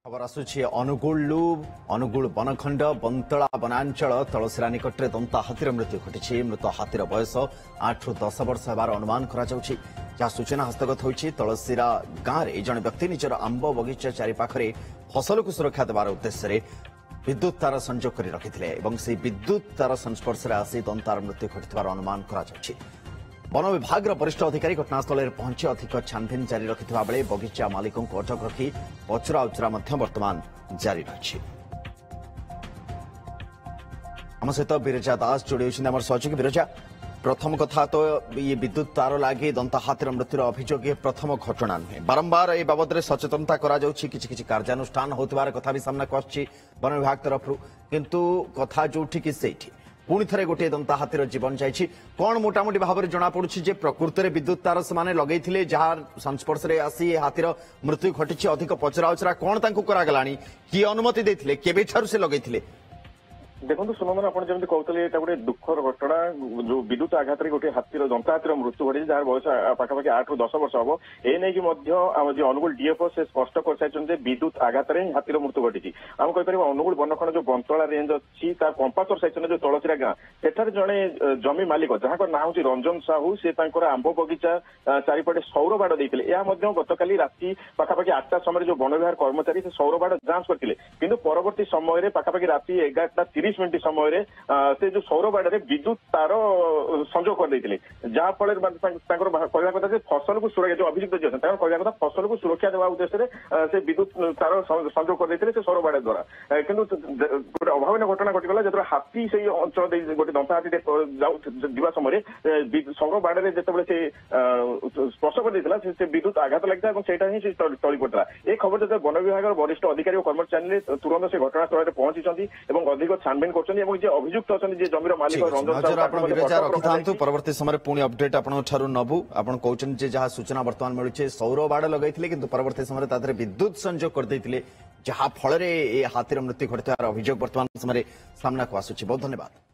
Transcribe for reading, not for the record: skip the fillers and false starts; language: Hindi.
खबर आसुछि अनुगुल बनखंड बंतला वनांचल तलसिरा निकटरे दंता हाथीर मृत्यु घटी। मृत हाथीर बयस 8 ରୁ 10 वर्ष हेबार अनुमान कराଯାଉଛି। जहाँ सूचना हस्तगत होइछि तलसिरा गाँव में जड़े व्यक्ति निजर आंब बगीचा चारिपाखरे फसल को सुरक्षा देवार उद्देश्य विद्युत तार संजोग कर रखिथिले एवं से विद्युत तार संस्पर्श में आसी दंतार मृत्यु घटिथिबार अनुमान कराଯାଉଛି। वन विभाग वरिष्ठ अधिकारी घटनास्थल में पहुंची अधिक छानभिन जारी रखिथिबा बेले बगीचा मालिकों को अटक रखी पचरा उचरा वर्तमान जारी रही। आम सहित बिरजा दास जोड़ी होम सहयोगी। बिरजा, प्रथम कथा तो ये विद्युत तार लगी दंता हाथीर मृत्युर अभियोग ये प्रथम घटना नुहे। बारंबार ए बाबद सचेतनता किसी कार्यानुष्ठान होतिबार कथा भी सामना को आछि वन विभाग तरफ, किंतु कथा जोठी कि सेठी पुणी थे गोटे दंता हाथीर जीवन जाइछि। कौन मोटामोटी भाव में जना पड़ुछि जे प्रकृत में विद्युत तार से लगेइथिले जहां संस्पर्श में आसी हाथीर मृत्यु घटी। अधिक पचरा उचरा कौन तांकु करागलानी, किए अनुमति देथिले, केबेठारु से लगेइथिले? देखो सुनंदन आप जमी कहते गोटे दुखर घटना जो विद्युत आघात गोटे हाथीर दंता हाथीर मृत्यु घटी जार बयस पाखापाखि 8 ରୁ 10 वर्ष हम एने जो अनुगुल डीएफओ से स्पष्ट कर सारी विद्युत आघात हाथीर मृत्यु घटी। आम कहीपर अनुगुल बनखंड जो बंतला रेंज अच्छी कंपासर साइड जो तलसिरा गाँ सेठार जड़े जमी मालिक जहाँ ना हूँ रंजन साहू से आंब बगीचा चारिपटे सौर बाड़ देते गतकाली राति पाखापाखि 8टा समय जो वन विभाग कर्मचारी से सौर बाड़ जांच करते कि परवर्ती समय पाखापाखि राति 11:30 मिनिट समय से जो सौर बाड़े विद्युत तार संजोग करदे जहाँ फल कहना कथा फसल को सुरक्षा जो अभियुक्त जी कहना कथा फसल को सुरक्षा देवा उद्देश्य से विद्युत तार संजोग करदे से सौर बाड़ द्वारा। किंतु गोटे अभावन घटना घटीगला जो हाथी से अंचल गोटे दंता हाथी जा समय सौर बाड़े जिते से स्पर्श कर से विद्युत आघात लगता ही से टली पड़ा। ये खबर जो वन विभाग वरिष्ठ अधिकारी और कर्मचारी तुरंत से घटनास्थल में पहुंची अधिक छानभिन अभियुक्त जमीर मालिक रखी परवर्ती समय पुणी अपडेट आपंठ नबू। आप कहते जहाँ सूचना बर्तमान मिलूचे सौर बाड़ लगे कि परवर्ती समय विद्युत संजोग करते जहाँ फल हाथीर मृत्यु घटता अभियोग बर्तमान समय सामना को आसुची। बहुत धन्यवाद।